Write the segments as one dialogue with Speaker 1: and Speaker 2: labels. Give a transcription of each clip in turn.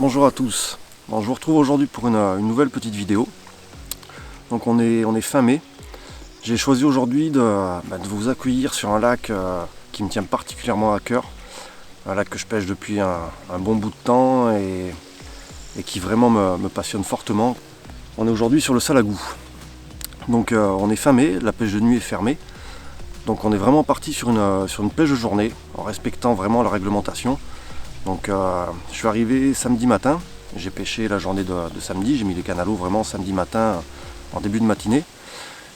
Speaker 1: Bonjour à tous. Bon, je vous retrouve aujourd'hui pour une nouvelle petite vidéo. Donc on est fin mai. J'ai choisi aujourd'hui de vous accueillir sur un lac qui me tient particulièrement à cœur. Un lac que je pêche depuis un bon bout de temps et qui vraiment me passionne fortement. On est aujourd'hui sur le Salagou. Donc on est fin mai, la pêche de nuit est fermée. Donc on est vraiment parti sur une pêche de journée en respectant vraiment la réglementation. Donc je suis arrivé samedi matin, j'ai pêché la journée de samedi, j'ai mis les cannes à l'eau vraiment samedi matin en début de matinée.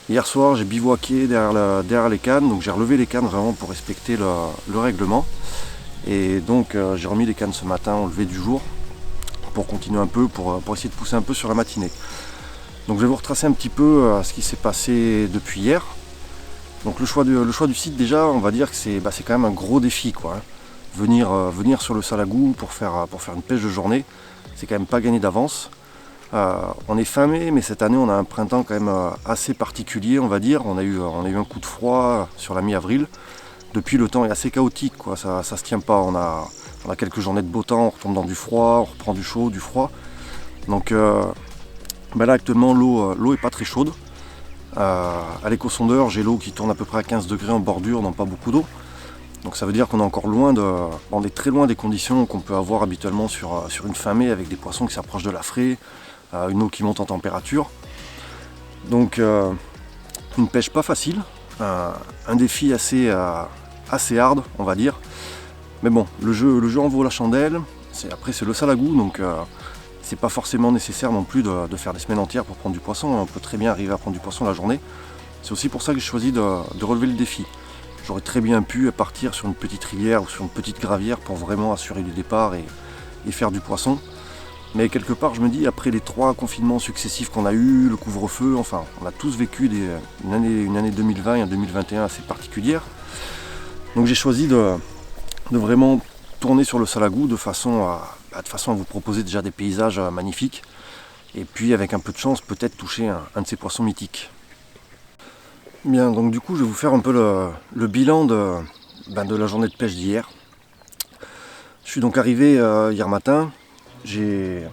Speaker 1: Hier soir j'ai bivouaqué derrière les cannes, donc j'ai relevé les cannes vraiment pour respecter le règlement. Et donc j'ai remis les cannes ce matin au lever du jour pour continuer un peu, pour essayer de pousser un peu sur la matinée. Donc je vais vous retracer un petit peu ce qui s'est passé depuis hier. Donc le choix du site déjà, on va dire que c'est quand même un gros défi quoi. Venir sur le Salagou pour faire une pêche de journée, c'est quand même pas gagné d'avance. On est fin mai, mais cette année on a un printemps quand même assez particulier, on va dire. On a eu un coup de froid sur la mi-avril. Depuis, le temps est assez chaotique, quoi. Ça se tient pas. On a quelques journées de beau temps, on retombe dans du froid, on reprend du chaud, du froid. Donc là actuellement l'eau est pas très chaude. À l'éco-sondeur, j'ai l'eau qui tourne à peu près à 15 degrés en bordure, non pas beaucoup d'eau. Donc ça veut dire qu'on est encore on est très loin des conditions qu'on peut avoir habituellement sur une fin mai avec des poissons qui s'approchent de la fraie, une eau qui monte en température. Donc une pêche pas facile, un défi assez hard on va dire. Mais bon, le jeu en vaut la chandelle. Après c'est le Salagou, donc c'est pas forcément nécessaire non plus de faire des semaines entières pour prendre du poisson. On peut très bien arriver à prendre du poisson la journée. C'est aussi pour ça que j'ai choisi de relever le défi. J'aurais très bien pu partir sur une petite rivière ou sur une petite gravière pour vraiment assurer du départ et faire du poisson. Mais quelque part, je me dis, après les 3 confinements successifs qu'on a eu, le couvre-feu, enfin, on a tous vécu une année 2020 et un 2021 assez particulière. Donc j'ai choisi de vraiment tourner sur le Salagou de façon à vous proposer déjà des paysages magnifiques. Et puis avec un peu de chance, peut-être toucher un de ces poissons mythiques. Bien, donc du coup je vais vous faire un peu le bilan de la journée de pêche d'hier. Je suis donc arrivé hier matin, j'ai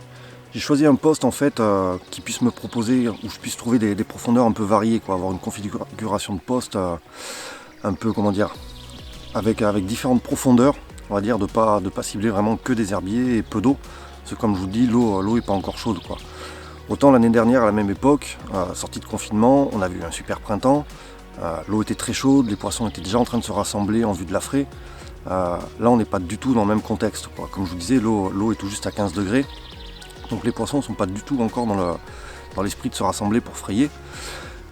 Speaker 1: choisi un poste en fait qui puisse me proposer, où je puisse trouver des profondeurs un peu variées, quoi, avoir une configuration de poste un peu, comment dire, avec différentes profondeurs, on va dire, de pas cibler vraiment que des herbiers et peu d'eau, parce que comme je vous dis, l'eau est pas encore chaude, quoi. Autant l'année dernière, à la même époque, sortie de confinement, on a vu un super printemps, l'eau était très chaude, les poissons étaient déjà en train de se rassembler en vue de la fraie. Là, on n'est pas du tout dans le même contexte, quoi. Comme je vous disais, l'eau est tout juste à 15 degrés, donc les poissons ne sont pas du tout encore dans l'esprit de se rassembler pour frayer.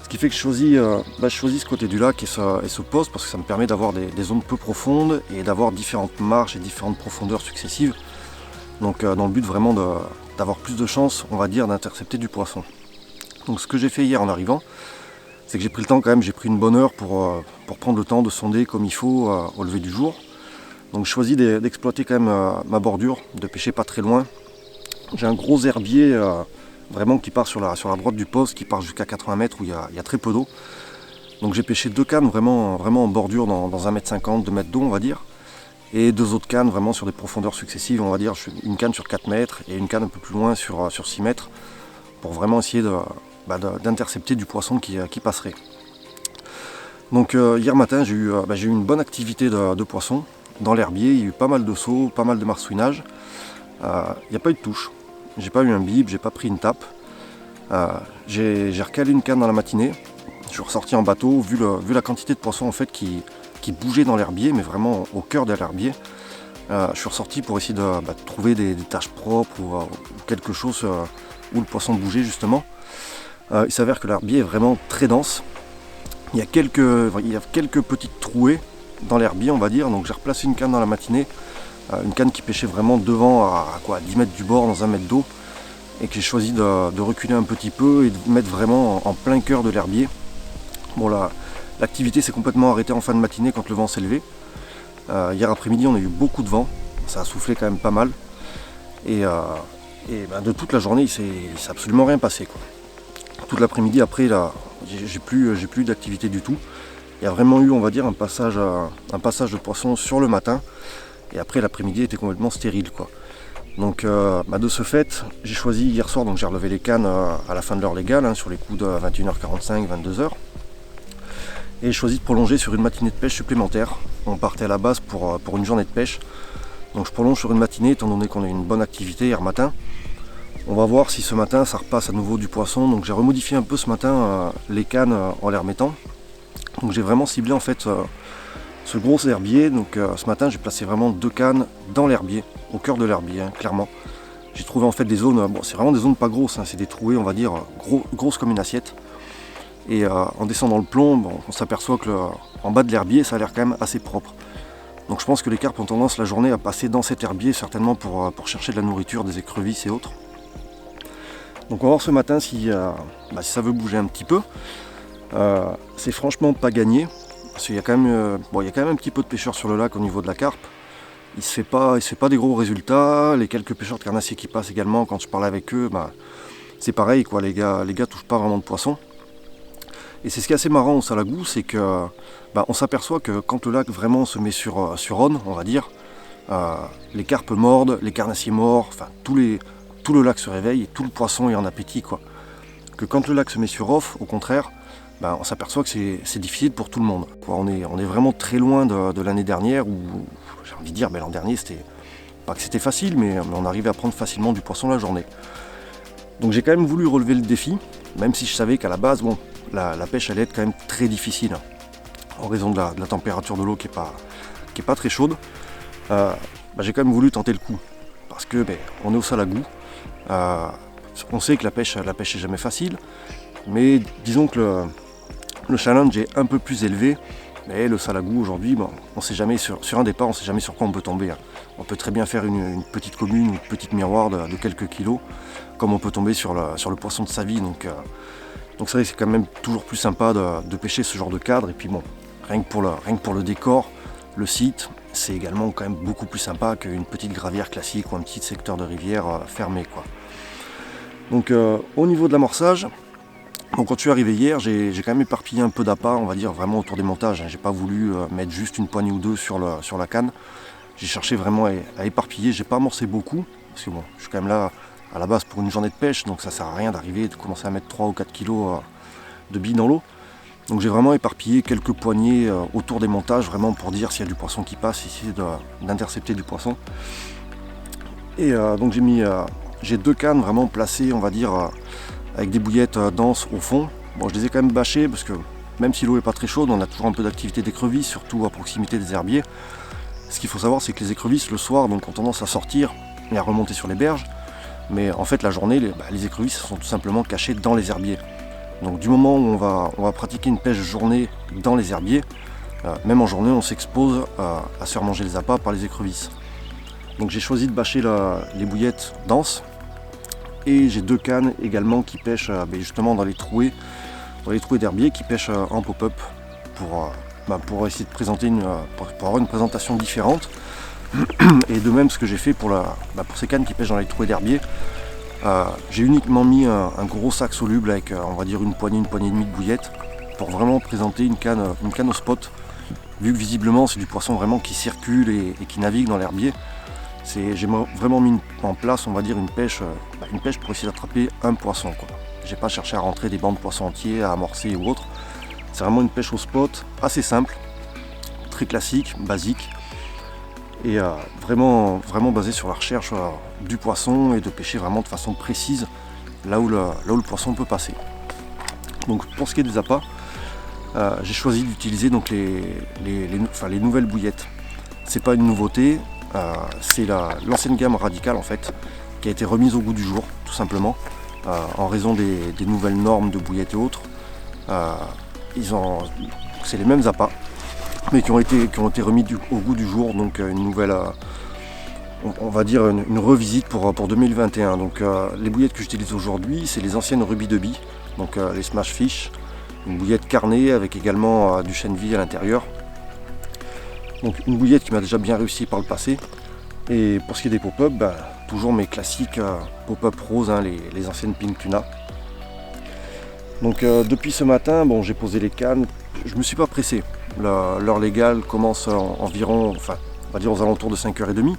Speaker 1: Ce qui fait que je choisis ce côté du lac et ce poste parce que ça me permet d'avoir des zones peu profondes et d'avoir différentes marches et différentes profondeurs successives. Donc dans le but vraiment d'avoir plus de chances, on va dire, d'intercepter du poisson. Donc ce que j'ai fait hier en arrivant, c'est que j'ai pris le temps quand même, j'ai pris une bonne heure pour prendre le temps de sonder comme il faut au lever du jour. Donc je choisis d'exploiter quand même ma bordure, de pêcher pas très loin. J'ai un gros herbier vraiment qui part sur la droite du poste, qui part jusqu'à 80 mètres où il y a très peu d'eau. Donc j'ai pêché 2 cannes vraiment en bordure dans 1,50 m, 2 mètres d'eau on va dire. Et 2 autres cannes vraiment sur des profondeurs successives, on va dire une canne sur 4 mètres et une canne un peu plus loin sur 6 mètres pour vraiment essayer d'intercepter du poisson qui passerait. Donc hier matin j'ai eu une bonne activité de poisson dans l'herbier, il y a eu pas mal de sauts, pas mal de marsouinage. Il n'y a pas eu de touche, j'ai pas eu un bib, j'ai pas pris une tape. J'ai recalé une canne dans la matinée, je suis ressorti en bateau, vu la quantité de poissons en fait qui bougeait dans l'herbier, mais vraiment au cœur de l'herbier. Je suis ressorti pour essayer de trouver des taches propres ou quelque chose où le poisson bougeait justement. Il s'avère que l'herbier est vraiment très dense. Il y a quelques petites trouées dans l'herbier on va dire, donc j'ai replacé une canne dans la matinée, une canne qui pêchait vraiment devant à 10 mètres du bord dans 1 mètre d'eau, et que j'ai choisi de reculer un petit peu et de mettre vraiment en plein cœur de l'herbier. Bon là, l'activité s'est complètement arrêtée en fin de matinée quand le vent s'est levé. Hier après-midi on a eu beaucoup de vent, ça a soufflé quand même pas mal. Et de toute la journée il s'est absolument rien passé, quoi. Toute l'après-midi après là, j'ai plus d'activité du tout. Il y a vraiment eu, on va dire, un passage de poissons sur le matin. Et après l'après-midi était complètement stérile, quoi. Donc de ce fait, j'ai choisi hier soir, donc j'ai relevé les cannes à la fin de l'heure légale, hein, sur les coups de 21h45, 22h. Et j'ai choisi de prolonger sur une matinée de pêche supplémentaire. On partait à la base pour une journée de pêche. Donc je prolonge sur une matinée étant donné qu'on a eu une bonne activité hier matin. On va voir si ce matin ça repasse à nouveau du poisson. Donc j'ai remodifié un peu ce matin les cannes en les remettant. Donc j'ai vraiment ciblé en fait ce gros herbier. Donc ce matin j'ai placé vraiment 2 cannes dans l'herbier, au cœur de l'herbier, hein, clairement. J'ai trouvé en fait des zones, bon c'est vraiment des zones pas grosses, hein, c'est des trouées on va dire grosses comme une assiette. Et en descendant le plomb, bon, on s'aperçoit que en bas de l'herbier ça a l'air quand même assez propre. Donc je pense que les carpes ont tendance la journée à passer dans cet herbier, certainement pour chercher de la nourriture, des écrevisses et autres. Donc on va voir ce matin si ça veut bouger un petit peu. C'est franchement pas gagné, parce qu'il y a quand même, il y a quand même un petit peu de pêcheurs sur le lac au niveau de la carpe. Il se fait pas des gros résultats. Les quelques pêcheurs de carnassiers qui passent également, quand je parle avec eux, c'est pareil quoi, les gars touchent pas vraiment de poissons. Et c'est ce qui est assez marrant au Salagou, c'est que on s'aperçoit que quand le lac vraiment se met sur on, on va dire, les carpes mordent, les carnassiers mordent, enfin tout le lac se réveille et tout le poisson est en appétit quoi. Que quand le lac se met sur off, au contraire, on s'aperçoit que c'est difficile pour tout le monde. On est vraiment très loin de l'année dernière où, j'ai envie de dire, l'an dernier c'était pas que c'était facile, mais on arrivait à prendre facilement du poisson la journée. Donc j'ai quand même voulu relever le défi, même si je savais qu'à la base, la pêche allait être quand même très difficile, en raison de la température de l'eau qui est pas très chaude. J'ai quand même voulu tenter le coup, parce que on est au Salagou, on sait que la pêche est jamais facile, mais disons que le challenge est un peu plus élevé. Mais le Salagou aujourd'hui, on sait jamais sur un départ, on sait jamais sur quoi on peut tomber. On peut très bien faire une petite commune, une petite miroir de quelques kilos, comme on peut tomber sur le poisson de sa vie. Donc c'est vrai que c'est quand même toujours plus sympa de pêcher ce genre de cadre. Et puis rien que pour le décor, le site, c'est également quand même beaucoup plus sympa qu'une petite gravière classique ou un petit secteur de rivière fermé quoi. Donc au niveau de l'amorçage, quand je suis arrivé hier, j'ai quand même éparpillé un peu d'appât, on va dire vraiment autour des montages. J'ai pas voulu mettre juste une poignée ou deux sur la canne. J'ai cherché vraiment à éparpiller, j'ai pas amorcé beaucoup, parce que je suis quand même là à la base pour une journée de pêche, donc ça sert à rien d'arriver et de commencer à mettre 3 ou 4 kilos de billes dans l'eau. Donc j'ai vraiment éparpillé quelques poignées autour des montages, vraiment pour dire s'il y a du poisson qui passe, essayer d'intercepter du poisson. Et donc j'ai 2 cannes vraiment placées, on va dire, avec des bouillettes denses au fond. Je les ai quand même bâchées parce que même si l'eau n'est pas très chaude, on a toujours un peu d'activité d'écrevisses, surtout à proximité des herbiers. Ce qu'il faut savoir, c'est que les écrevisses le soir ont tendance à sortir et à remonter sur les berges. Mais en fait la journée, les écrevisses sont tout simplement cachées dans les herbiers. Donc du moment où on va pratiquer une pêche journée dans les herbiers, même en journée on s'expose à se faire manger les appâts par les écrevisses. Donc j'ai choisi de bâcher les bouillettes denses. Et j'ai 2 cannes également qui pêchent justement dans les trouées d'herbier, qui pêchent en pop-up pour essayer de présenter pour avoir une présentation différente. Et de même ce que j'ai fait pour ces cannes qui pêchent dans les trouées d'herbier, j'ai uniquement mis un gros sac soluble avec on va dire une poignée et demie de bouillettes pour vraiment présenter une canne au spot, vu que visiblement c'est du poisson vraiment qui circule et qui navigue dans l'herbier. J'ai vraiment mis en place, on va dire, une pêche pour essayer d'attraper un poisson. J'ai pas cherché à rentrer des bancs de poissons entiers, à amorcer ou autre. C'est vraiment une pêche au spot, assez simple, très classique, basique, et vraiment basée sur la recherche du poisson et de pêcher vraiment de façon précise là où le poisson peut passer. Donc pour ce qui est des appâts, j'ai choisi d'utiliser donc les nouvelles bouillettes. C'est pas une nouveauté. C'est l'ancienne gamme Radical en fait qui a été remise au goût du jour tout simplement en raison des nouvelles normes de bouillettes et autres. C'est les mêmes appâts mais qui ont été remis au goût du jour, donc une nouvelle on va dire une revisite pour 2021. Donc les bouillettes que j'utilise aujourd'hui, c'est les anciennes Ruby de Bee, donc les Smash Fish, une bouillette carnée avec également du chène-vie à l'intérieur. Donc une bouillette qui m'a déjà bien réussi par le passé. Et pour ce qui est des pop-up, toujours mes classiques pop-up roses, les anciennes Pink Tuna. Donc depuis ce matin, j'ai posé les cannes, je ne me suis pas pressé. L'heure légale commence environ, on va dire aux alentours de 5h30.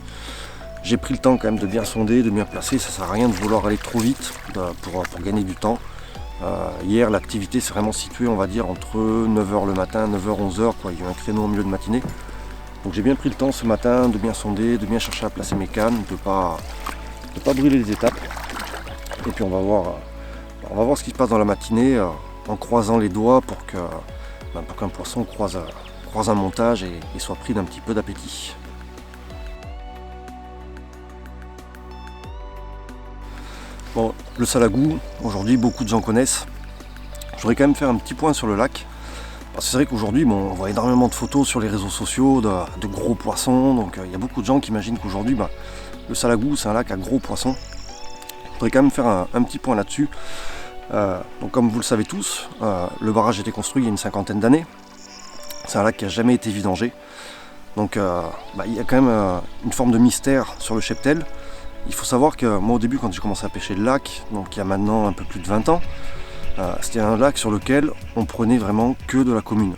Speaker 1: J'ai pris le temps quand même de bien sonder, de bien placer. Ça sert à rien de vouloir aller trop vite pour gagner du temps. Hier, l'activité s'est vraiment située, on va dire, entre 9h le matin, 9h, 11h, quoi. Il y a eu un créneau au milieu de matinée. Donc j'ai bien pris le temps ce matin de bien sonder, de bien chercher à placer mes cannes, de pas brûler les étapes. Et puis on va voir ce qui se passe dans la matinée en croisant les doigts pour qu'un poisson croise un montage et soit pris d'un petit peu d'appétit. Bon, le salagou, aujourd'hui beaucoup de gens connaissent. Je voudrais quand même faire un petit point sur le lac. Parce que c'est vrai qu'aujourd'hui, on voit énormément de photos sur les réseaux sociaux de gros poissons. Donc il y a beaucoup de gens qui imaginent qu'aujourd'hui, le salagou, c'est un lac à gros poissons. Je voudrais quand même faire un petit point là-dessus. Donc comme vous le savez tous, le barrage a été construit il y a une 50aine d'années. C'est un lac qui n'a jamais été vidangé. Donc il y a quand même une forme de mystère sur le cheptel. Il faut savoir que moi au début quand j'ai commencé à pêcher le lac, donc il y a maintenant un peu plus de 20 ans, c'était un lac sur lequel on prenait vraiment que de la commune.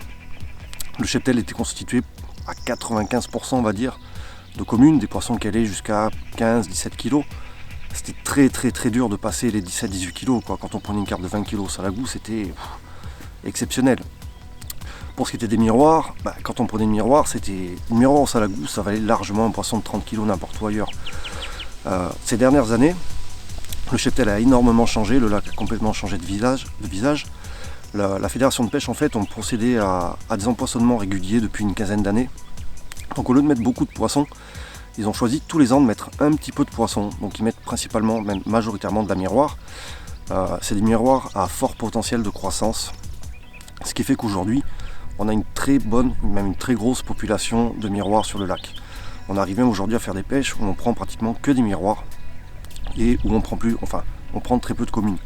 Speaker 1: Le cheptel était constitué à 95% on va dire de communes, des poissons qui allaient jusqu'à 15-17 kg. C'était très dur de passer les 17-18 kg quoi. Quand on prenait une carpe de 20 kg salagou, c'était exceptionnel. Pour ce qui était des miroirs, quand on prenait une miroir au salagou, ça valait largement un poisson de 30 kg n'importe où ailleurs. Ces dernières années, le cheptel a énormément changé, le lac a complètement changé de visage. La fédération de pêche en fait ont procédé à des empoisonnements réguliers depuis une quinzaine d'années. Donc au lieu de mettre beaucoup de poissons, ils ont choisi tous les ans de mettre un petit peu de poissons. Donc ils mettent principalement, même majoritairement de la miroir. C'est des miroirs à fort potentiel de croissance. Ce qui fait qu'aujourd'hui, on a une très bonne, même une très grosse population de miroirs sur le lac. On arrive même aujourd'hui à faire des pêches où on prend pratiquement que des miroirs et où on prend très peu de communes.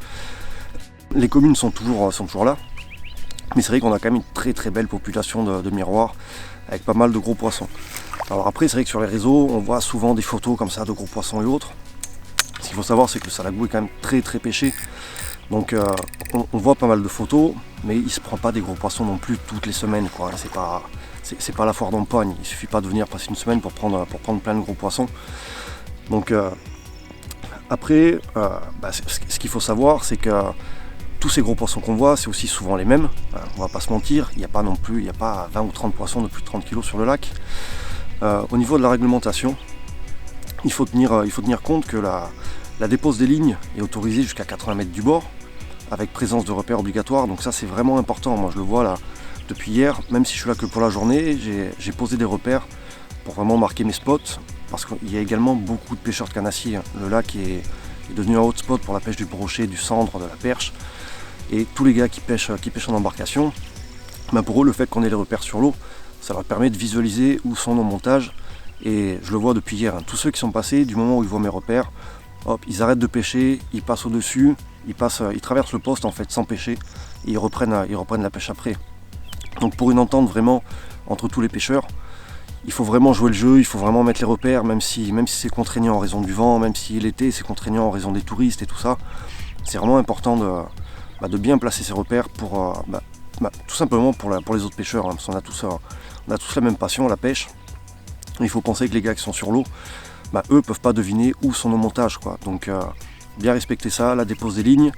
Speaker 1: Les communes sont toujours là, mais c'est vrai qu'on a quand même une très belle population de miroirs avec pas mal de gros poissons. Alors après, c'est vrai que sur les réseaux, on voit souvent des photos comme ça de gros poissons et autres. Ce qu'il faut savoir, c'est que le salagou est quand même très pêché. Donc on voit pas mal de photos, mais il ne se prend pas des gros poissons non plus toutes les semaines, quoi. C'est pas la foire d'Empoigne, il ne suffit pas de venir passer une semaine pour prendre plein de gros poissons. Donc après, ce qu'il faut savoir, c'est que tous ces gros poissons qu'on voit, c'est aussi souvent les mêmes. On va pas se mentir, il n'y a pas 20 ou 30 poissons de plus de 30 kg sur le lac. Au niveau de la réglementation, il faut tenir compte que la dépose des lignes est autorisée jusqu'à 80 mètres du bord, avec présence de repères obligatoires. Donc ça c'est vraiment important. Moi je le vois là depuis hier, même si je suis là que pour la journée, j'ai posé des repères pour vraiment marquer mes spots, parce qu'il y a également beaucoup de pêcheurs de canne-acier. Le lac est devenu un hotspot pour la pêche du brochet, du cendre, de la perche. Et tous les gars qui pêchent en embarcation, pour eux le fait qu'on ait les repères sur l'eau, ça leur permet de visualiser où sont nos montages. Et je le vois depuis hier, tous ceux qui sont passés, du moment où ils voient mes repères, hop, ils arrêtent de pêcher, ils passent au-dessus, ils traversent le poste en fait sans pêcher et ils reprennent la pêche après. Donc pour une entente vraiment entre tous les pêcheurs, il faut vraiment jouer le jeu, il faut vraiment mettre les repères, même si c'est contraignant en raison du vent, même si l'été c'est contraignant en raison des touristes et tout ça. C'est vraiment important de bien placer ces repères pour tout simplement pour les autres pêcheurs, parce qu'on a tous la même passion, la pêche. Il faut penser que les gars qui sont sur l'eau, eux peuvent pas deviner où sont nos montages, quoi. Donc bien respecter ça, la dépose des lignes.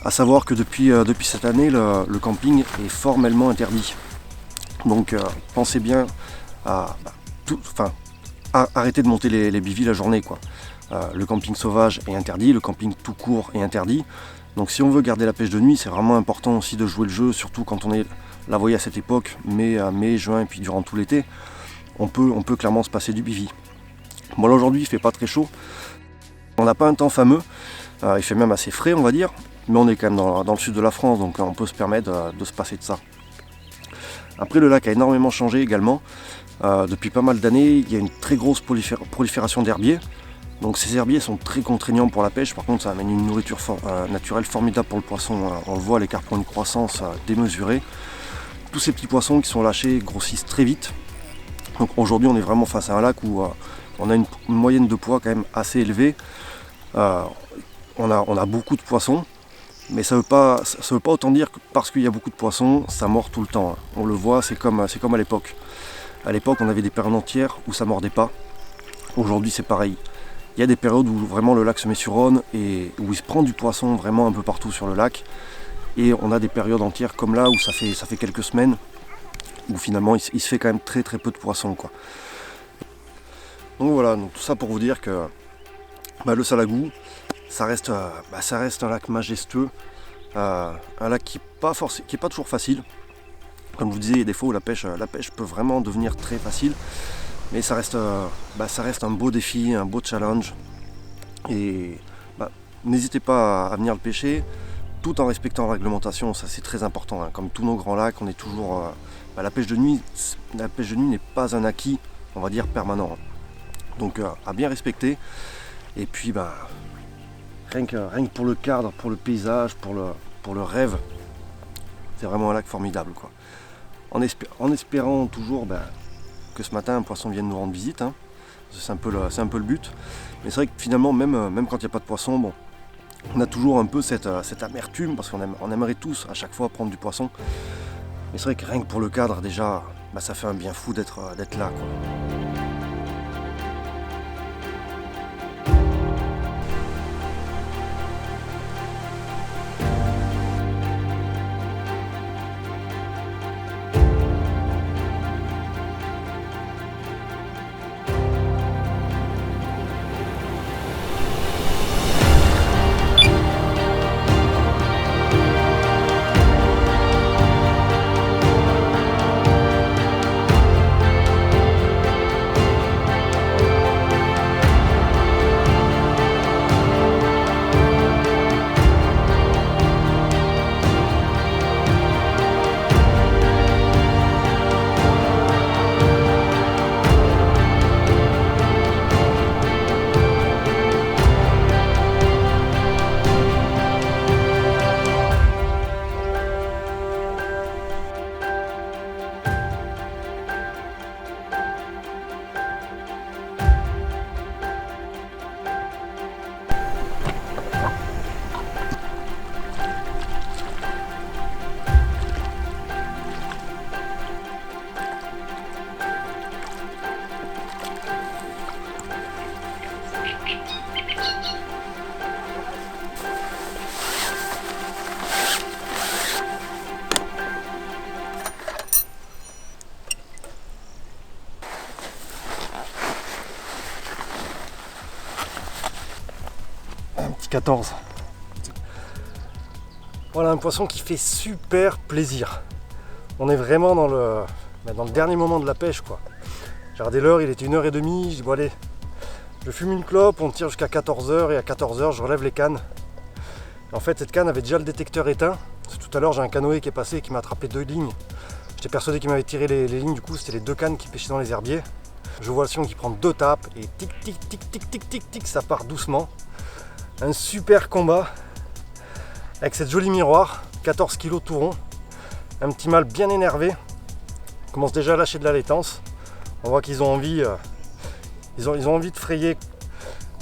Speaker 1: À savoir que depuis cette année, le camping est formellement interdit. Donc pensez bien à arrêter de monter les bivis la journée, quoi. Le camping sauvage est interdit, le camping tout court est interdit. Donc si on veut garder la pêche de nuit, c'est vraiment important aussi de jouer le jeu, surtout quand on est là, vous voyez, à cette époque, mai, juin et puis durant tout l'été, on peut clairement se passer du bivy. Bon là aujourd'hui il fait pas très chaud, on n'a pas un temps fameux, il fait même assez frais on va dire, mais on est quand même dans le sud de la France, donc on peut se permettre de se passer de ça. Après le lac a énormément changé également, depuis pas mal d'années il y a une très grosse prolifération d'herbiers. Donc ces herbiers sont très contraignants pour la pêche, par contre ça amène une nourriture naturelle formidable pour le poisson. On le voit, les carpes ont une croissance démesurée. Tous ces petits poissons qui sont lâchés grossissent très vite. Donc aujourd'hui on est vraiment face à un lac où on a une moyenne de poids quand même assez élevée. On a beaucoup de poissons, mais ça veut pas autant dire que parce qu'il y a beaucoup de poissons, ça mord tout le temps. On le voit, c'est comme à l'époque. À l'époque on avait des périodes entières où ça mordait pas. Aujourd'hui c'est pareil. Il y a des périodes où vraiment le lac se met sur on et où il se prend du poisson vraiment un peu partout sur le lac. Et on a des périodes entières comme là où ça fait quelques semaines où finalement il se fait quand même très peu de poissons, quoi. Donc voilà, donc tout ça pour vous dire que le Salagou, ça reste un lac majestueux, un lac qui n'est pas toujours facile. Comme je vous disais, il y a des fois où la pêche peut vraiment devenir très facile, mais ça reste un beau défi, un beau challenge. Et n'hésitez pas à venir le pêcher, tout en respectant la réglementation, ça c'est très important, hein. Comme tous nos grands lacs, on est toujours... la pêche de nuit n'est pas un acquis, on va dire, permanent. Donc à bien respecter. Et puis rien que pour le cadre, pour le paysage, pour le rêve, c'est vraiment un lac formidable, quoi. En espérant toujours que ce matin un poisson vienne nous rendre visite, hein. C'est un peu le but. Mais c'est vrai que finalement, même quand il n'y a pas de poisson, bon, on a toujours un peu cette amertume, parce qu'on aimerait tous à chaque fois prendre du poisson. Mais c'est vrai que rien que pour le cadre déjà, ça fait un bien fou d'être là, quoi. Un petit 14. Voilà un poisson qui fait super plaisir. On est vraiment dans le dernier moment de la pêche, quoi. J'ai regardé l'heure, il était 1h30, je dis bon allez, je fume une clope, on tire jusqu'à 14h et à 14h je relève les cannes. En fait cette canne avait déjà le détecteur éteint. Tout à l'heure j'ai un canoë qui est passé et qui m'a attrapé 2 lignes. J'étais persuadé qu'il m'avait tiré les lignes, du coup c'était les 2 cannes qui pêchaient dans les herbiers. Je vois le sion qui prend 2 tapes et tic tic tic tic tic tic tic, ça part doucement. Un super combat avec cette jolie miroir, 14 kg tout rond, un petit mâle bien énervé, commence déjà à lâcher de la laitance. On voit qu'ils ont envie, ils ont envie de frayer,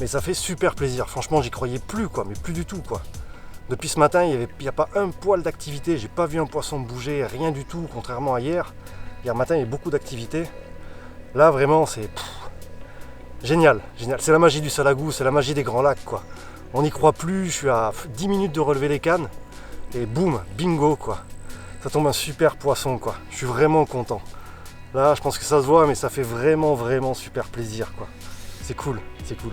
Speaker 1: mais ça fait super plaisir. Franchement, j'y croyais plus, quoi, mais plus du tout, quoi. Depuis ce matin, il n'y a pas un poil d'activité, j'ai pas vu un poisson bouger, rien du tout, contrairement à hier. Hier matin, il y avait beaucoup d'activité. Là, vraiment, c'est génial, génial. C'est la magie du Salagou, c'est la magie des grands lacs, quoi. On n'y croit plus, je suis à 10 minutes de relever les cannes et boum, bingo, quoi. Ça tombe un super poisson, quoi. Je suis vraiment content. Là, je pense que ça se voit, mais ça fait vraiment super plaisir, quoi. C'est cool, c'est cool.